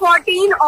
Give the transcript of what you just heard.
14